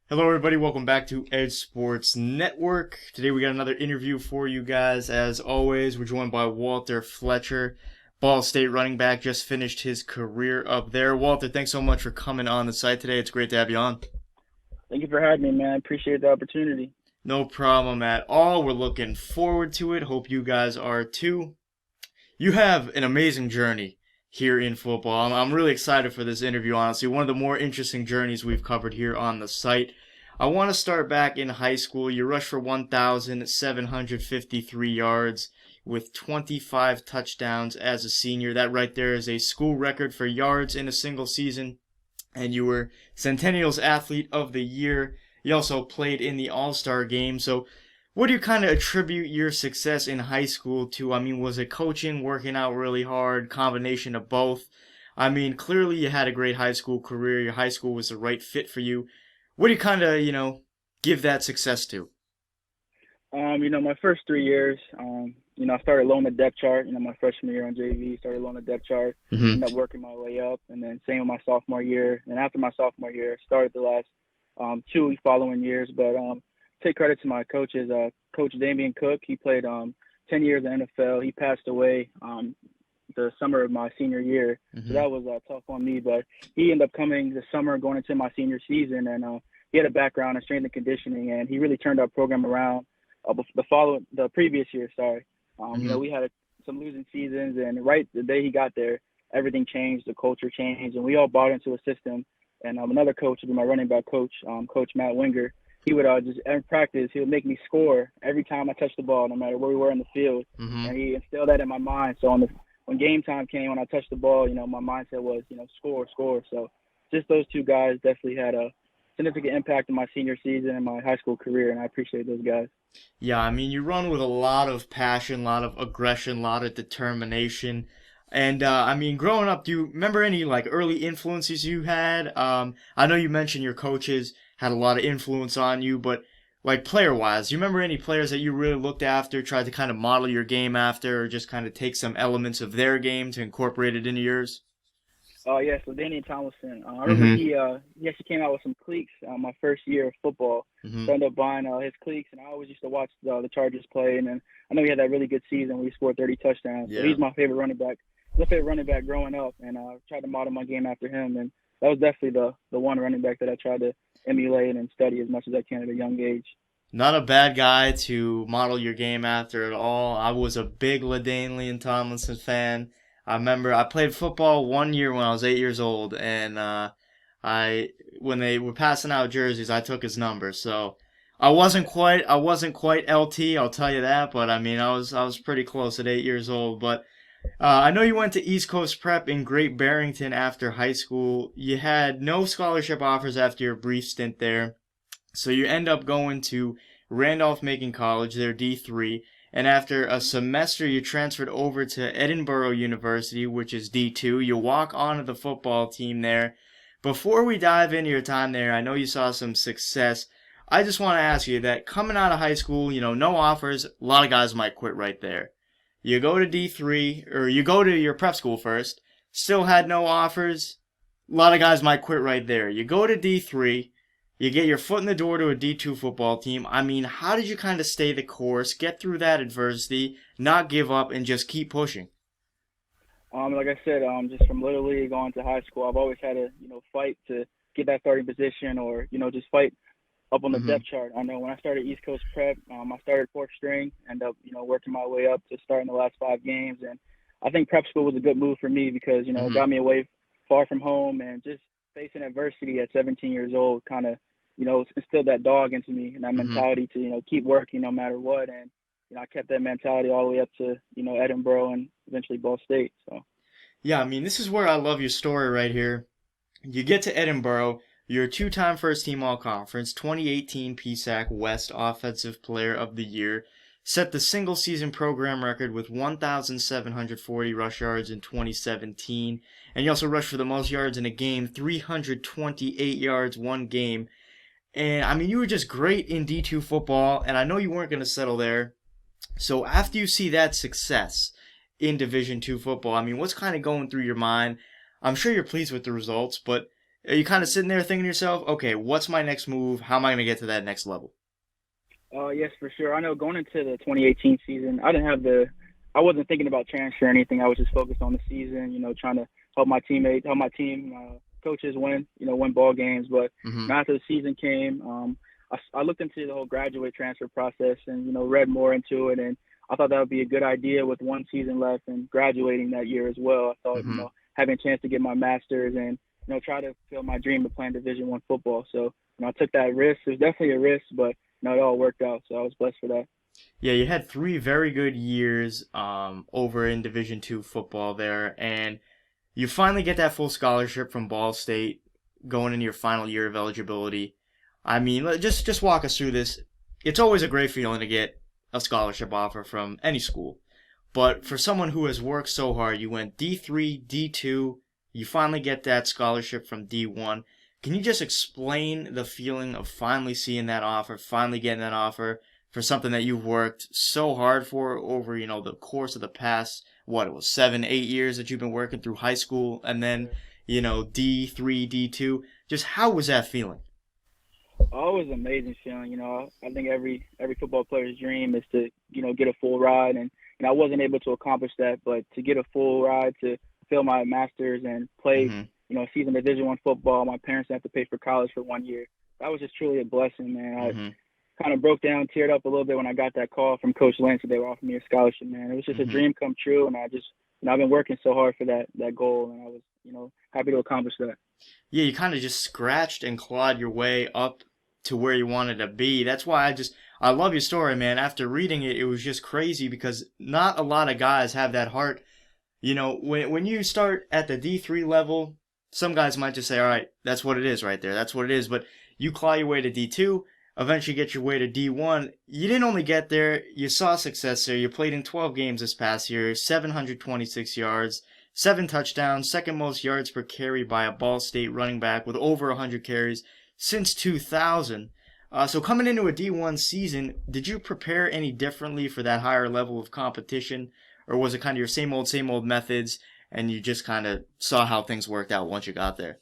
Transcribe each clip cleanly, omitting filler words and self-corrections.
Hello, everybody. Welcome back to Edge Sports Network. Today we got another interview for you guys. As always, we're joined by Walter Fletcher, Ball State running back, just finished his career up there. Walter, thanks so much for coming on the site today. It's great to have you on. Thank you for having me, man. I appreciate the opportunity. No problem at all. We're looking forward to it. Hope you guys are too. You have an amazing journey here in football. I'm really excited for this interview, honestly. One of the more interesting journeys we've covered here on the site. I want to start back in high school. You rushed for 1,753 yards with 25 touchdowns as a senior. That right there is a school record for yards in a single season. And you were Centennial's Athlete of the Year. You also played in the All-Star game. So what do you kind of attribute your success in high school to? I mean, was it coaching, working out really hard, combination of both? I mean, clearly you had a great high school career. Your high school was the right fit for you. What do you kind of, give that success to? My first 3 years, I started low on the depth chart. My freshman year on JV, started low on the depth chart, Mm-hmm. ended up working my way up, and then same with my sophomore year. And after my sophomore year, started the last two following years. But take credit to my coaches. Coach Damian Cook, he played 10 years in the NFL. He passed away the summer of my senior year. So Mm-hmm. that was tough on me. But he ended up coming this summer going into my senior season, and he had a background in strength and conditioning, and he really turned our program around the previous year, sorry. Mm-hmm. We had some losing seasons, and right the day he got there, everything changed, the culture changed, and we all bought into a system. And another coach would be my running back coach, Coach Matt Winger. He would just in practice, he would make me score every time I touched the ball, no matter where we were in the field. Mm-hmm. And he instilled that in my mind. So when game time came, when I touched the ball, my mindset was, score, score. So just those two guys definitely had a significant impact in my senior season and my high school career, and I appreciate those guys. Yeah, I mean, you run with a lot of passion, a lot of aggression, a lot of determination. And, growing up, do you remember any, early influences you had? I know you mentioned your coaches had a lot of influence on you, but, player-wise, do you remember any players that you really looked after, tried to kind of model your game after, or just kind of take some elements of their game to incorporate it into yours? Oh yeah, so Danny Tomlinson. I remember Mm-hmm. he actually came out with some cleats my first year of football. Mm-hmm. So I ended up buying his cleats, and I always used to watch the Chargers play. And then I know he had that really good season where he scored 30 touchdowns. So Yeah. he's my favorite running back. My favorite running back growing up, and I tried to model my game after him. And that was definitely the one running back that I tried to emulate and study as much as I can at a young age. Not a bad guy to model your game after at all. I was a big LaDainian Tomlinson fan. I remember I played football 1 year when I was 8 years old, and I when they were passing out jerseys, I took his number. So I wasn't quite LT, I'll tell you that. But I mean, I was pretty close at 8 years old. But I know you went to East Coast Prep in Great Barrington after high school. You had no scholarship offers after your brief stint there. So you end up going to Randolph-Macon College, their D3, and after a semester you transferred over to Edinburgh University, which is D2. You walk onto the football team there. Before we dive into your time there, I know you saw some success. I just want to ask you that coming out of high school, no offers, a lot of guys might quit right there. You go to D3, or you go to your prep school first, still had no offers, a lot of guys might quit right there. You go to D3, you get your foot in the door to a D2 football team. I mean, how did you kind of stay the course, get through that adversity, not give up, and just keep pushing? Like I said, just from little league on to high school, I've always had to, fight to get that starting position, or just fight up on the Mm-hmm. depth chart. I know when I started East Coast Prep, I started fourth string, ended up, working my way up to starting the last 5 games. And I think prep school was a good move for me because, it Mm-hmm. got me away far from home, and just facing adversity at 17 years old kind of, instilled that dog into me and that Mm-hmm. mentality to, keep working no matter what. And, I kept that mentality all the way up to, Edinburgh and eventually Ball State. So. Yeah, I mean, this is where I love your story right here. You get to Edinburgh, you're a two-time first-team All-Conference, 2018 PSAC West Offensive Player of the Year, set the single-season program record with 1,740 rush yards in 2017, and you also rushed for the most yards in a game, 328 yards one game. And, I mean, you were just great in D2 football, and I know you weren't going to settle there. So after you see that success in Division Two football, I mean, what's kind of going through your mind? I'm sure you're pleased with the results, but Are you kind of sitting there thinking to yourself, okay, what's my next move? How am I going to get to that next level? Yes, for sure. I know going into the 2018 season, I wasn't thinking about transfer or anything. I was just focused on the season, trying to help my team, coaches win, win ball games. But Hmm. after the season came, I looked into the whole graduate transfer process and, read more into it. And I thought that would be a good idea with one season left and graduating that year as well. I thought, Hmm. having a chance to get my master's and, try to fulfill my dream of playing Division I football. So, I took that risk. It was definitely a risk, but no, it all worked out, so I was blessed for that. Yeah, you had 3 very good years over in Division II football there, and you finally get that full scholarship from Ball State going into your final year of eligibility. I mean, just walk us through this. It's always a great feeling to get a scholarship offer from any school. But for someone who has worked so hard, you went D3, D2, you finally get that scholarship from D1. Can you just explain the feeling of finally seeing that offer, finally getting that offer for something that you've worked so hard for over, the course of the past, what it was, 7, 8 years that you've been working through high school, and then, D3, D2. Just how was that feeling? Oh, it was an amazing feeling. I think every football player's dream is to get a full ride, and I wasn't able to accomplish that, but to get a full ride to fill my masters and play Mm-hmm. season Division I football. My parents didn't have to pay for college for one year. That was just truly a blessing, man. Mm-hmm. I kind of broke down, teared up a little bit when I got that call from Coach Lynch that they were offering me a scholarship. Man, it was just a Mm-hmm. dream come true, and I just I've been working so hard for that goal, and I was happy to accomplish that. Yeah, you kind of just scratched and clawed your way up to where you wanted to be. That's why I love your story, man. After reading it, it was just crazy because not a lot of guys have that heart. When you start at the D3 level, some guys might just say, "All right, that's what it is right there. That's what it is." But you claw your way to D2, eventually get your way to D1. You didn't only get there, you saw success there. You played in 12 games this past year, 726 yards, 7 touchdowns, second most yards per carry by a Ball State running back with over 100 carries since 2000. So coming into a D1 season, did you prepare any differently for that higher level of competition, or was it kind of your same old methods, and you just kind of saw how things worked out once you got there?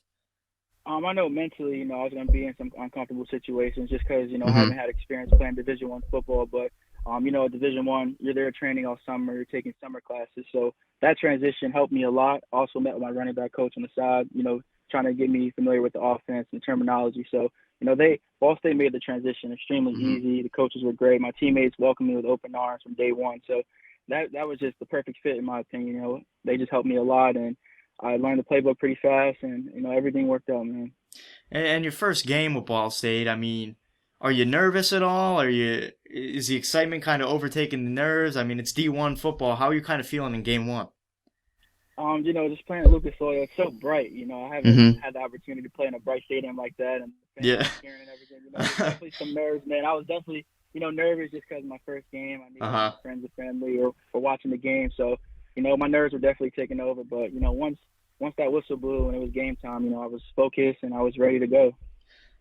I know mentally, I was going to be in some uncomfortable situations just because, I Mm-hmm. haven't had experience playing Division I football. But, Division I, you're there training all summer, you're taking summer classes. So that transition helped me a lot. Also met with my running back coach on the side, trying to get me familiar with the offense and terminology. So, Ball State made the transition extremely Mm-hmm. easy. The coaches were great. My teammates welcomed me with open arms from day one. So that was just the perfect fit in my opinion. They just helped me a lot, and I learned the playbook pretty fast, and everything worked out, man. And your first game with Ball State, I mean, are you nervous at all? Is the excitement kind of overtaking the nerves? I mean, it's D1 football. How are you kind of feeling in game one? Just playing at Lucas Oil, it's so bright. I haven't Mm-hmm. had the opportunity to play in a bright stadium like that, and the fans Yeah. cheering and everything. There's definitely some nerves, man. I was definitely, nervous just because my first game. I knew all Uh-huh. my friends and family were watching the game, so my nerves were definitely taking over. But once that whistle blew and it was game time, I was focused and I was ready to go.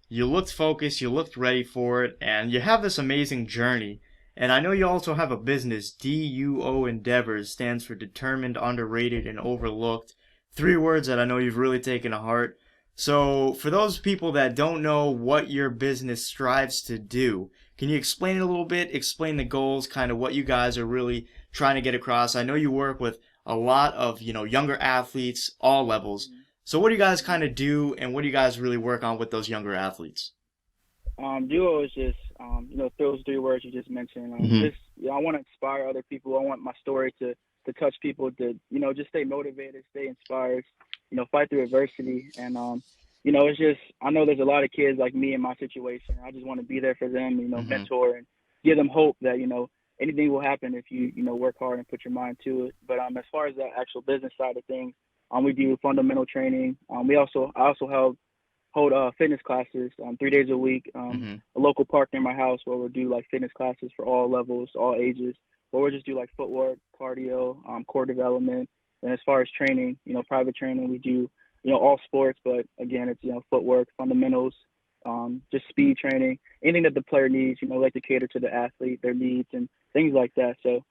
You looked focused, you looked ready for it, and you have this amazing journey. And I know you also have a business. D.U.O. Endeavors stands for Determined, Underrated, and Overlooked. 3 words that I know you've really taken to heart. So, for those people that don't know what your business strives to do, can you explain it a little bit? Explain the goals, kind of what you guys are really trying to get across. I know you work with a lot of, younger athletes, all levels. So what do you guys kind of do, and what do you guys really work on with those younger athletes? D.U.O. is just, those 3 words you just mentioned. Mm-hmm. I want to inspire other people. I want my story to touch people to, just stay motivated, stay inspired, fight through adversity. And, it's just, I know there's a lot of kids like me in my situation. I just want to be there for them, Mm-hmm. mentor and give them hope that, anything will happen if you, work hard and put your mind to it. But as far as the actual business side of things, we do fundamental training. I also hold fitness classes 3 days a week. Mm-hmm. A local park near my house where we'll do like fitness classes for all levels, all ages. Where we'll just do like footwork, cardio, core development. And as far as training, private training, we do all sports, but again, it's footwork, fundamentals, just speed training, anything that the player needs. Like to cater to the athlete, their needs, and things like that. So,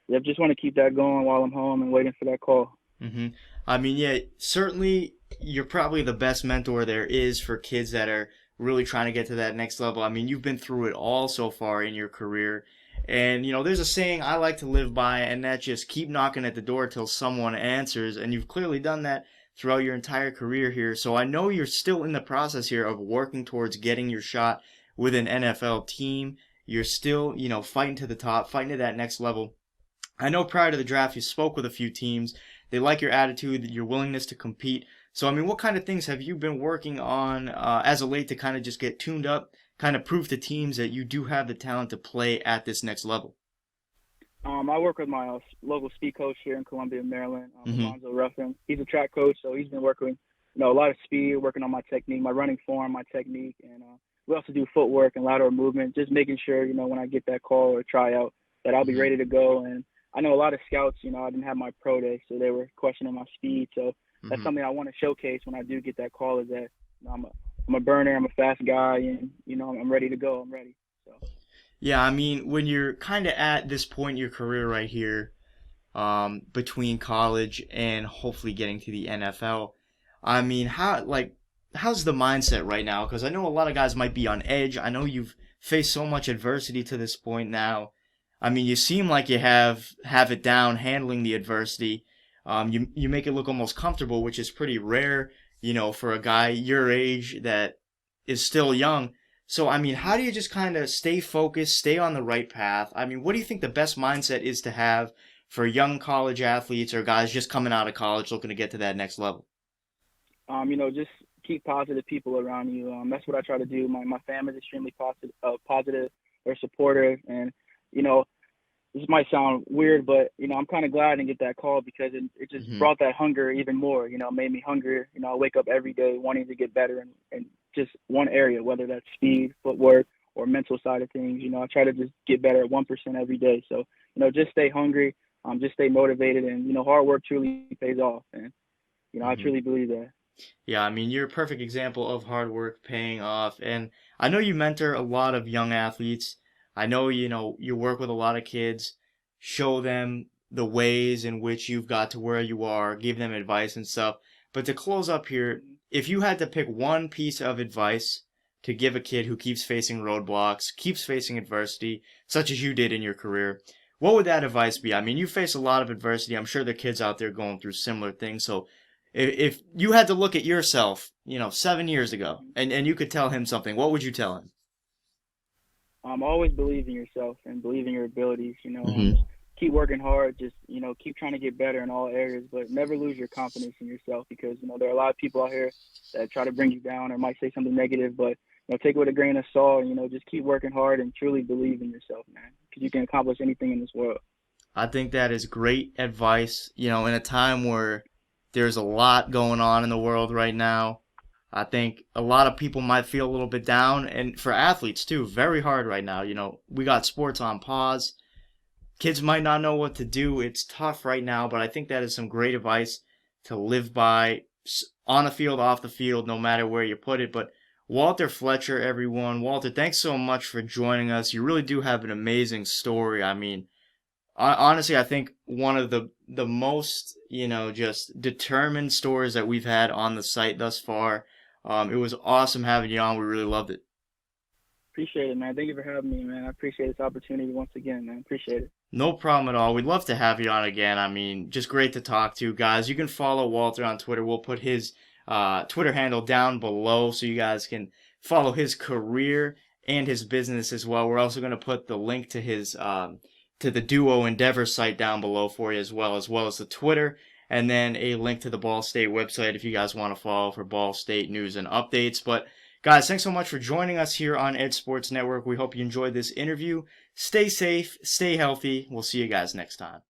yeah, just want to keep that going while I'm home and waiting for that call. Mm-hmm. I mean, yeah, certainly you're probably the best mentor there is for kids that are really trying to get to that next level. I mean, you've been through it all so far in your career. And, there's a saying I like to live by, and that just keep knocking at the door till someone answers. And you've clearly done that throughout your entire career here. So I know you're still in the process here of working towards getting your shot with an NFL team. You're still, fighting to the top, fighting to that next level. I know prior to the draft you spoke with a few teams. They like your attitude, your willingness to compete. So, I mean, what kind of things have you been working on as of late to kind of just get tuned up, kind of prove to teams that you do have the talent to play at this next level? I work with my local speed coach here in Columbia, Maryland, Mm-hmm. Alonzo Ruffin. He's a track coach, so he's been working, a lot of speed, working on my technique, my running form, my technique, and we also do footwork and lateral movement, just making sure, when I get that call or tryout, that I'll be Mm-hmm. ready to go. And I know a lot of scouts, I didn't have my pro day, so they were questioning my speed. So that's Mm-hmm. something I want to showcase when I do get that call is that I'm a burner, I'm a fast guy, and I'm ready to go. I'm ready. So. Yeah, I mean, when you're kind of at this point in your career right here, between college and hopefully getting to the NFL. I mean, how's the mindset right now? Because I know a lot of guys might be on edge. I know you've faced so much adversity to this point now. I mean, you seem like you have it down handling the adversity. You make it look almost comfortable, which is pretty rare, for a guy your age that is still young. So, I mean, how do you just kind of stay focused, stay on the right path? I mean, what do you think the best mindset is to have for young college athletes or guys just coming out of college looking to get to that next level? Just keep positive people around you. That's what I try to do. My family is extremely positive. They're supportive, and you know, this might sound weird, but I'm kind of glad I didn't get that call because it just Hmm. brought that hunger even more. It made me hungry. I wake up every day wanting to get better in just one area, whether that's speed, footwork, or mental side of things. I try to just get better at 1% every day. So just stay hungry, just stay motivated, and hard work truly pays off. And I Hmm. truly believe that. Yeah, I mean, you're a perfect example of hard work paying off. And I know you mentor a lot of young athletes. I know, you work with a lot of kids, show them the ways in which you've got to where you are, give them advice and stuff. But to close up here, if you had to pick one piece of advice to give a kid who keeps facing roadblocks, keeps facing adversity, such as you did in your career, what would that advice be? I mean, you face a lot of adversity. I'm sure there are kids out there going through similar things. So if you had to look at yourself, 7 years ago, and you could tell him something, what would you tell him? Always believe in yourself and believe in your abilities. Hmm. Just keep working hard. Just keep trying to get better in all areas, but never lose your confidence in yourself because there are a lot of people out here that try to bring you down or might say something negative, but take it with a grain of salt. Just keep working hard and truly believe in yourself, man, because you can accomplish anything in this world. I think that is great advice, in a time where there's a lot going on in the world right now. I think a lot of people might feel a little bit down, and for athletes too, very hard right now. We got sports on pause. Kids might not know what to do. It's tough right now, but I think that is some great advice to live by on the field, off the field, no matter where you put it. But Walter Fletcher, everyone. Walter, thanks so much for joining us. You really do have an amazing story. I mean, honestly, I think one of the most, just determined stories that we've had on the site thus far. It was awesome having you on. We really loved it. Appreciate it, man. Thank you for having me, man. I appreciate this opportunity once again, man. Appreciate it. No problem at all. We'd love to have you on again. I mean, just great to talk to, guys. You can follow Walter on Twitter. We'll put his Twitter handle down below so you guys can follow his career and his business as well. We're also going to put the link to his to the D.U.O Endeavor site down below for you as well as the Twitter, and then a link to the Ball State website if you guys want to follow for Ball State news and updates. But guys, thanks so much for joining us here on Edge Sports Network. We hope you enjoyed this interview. Stay safe, stay healthy. We'll see you guys next time.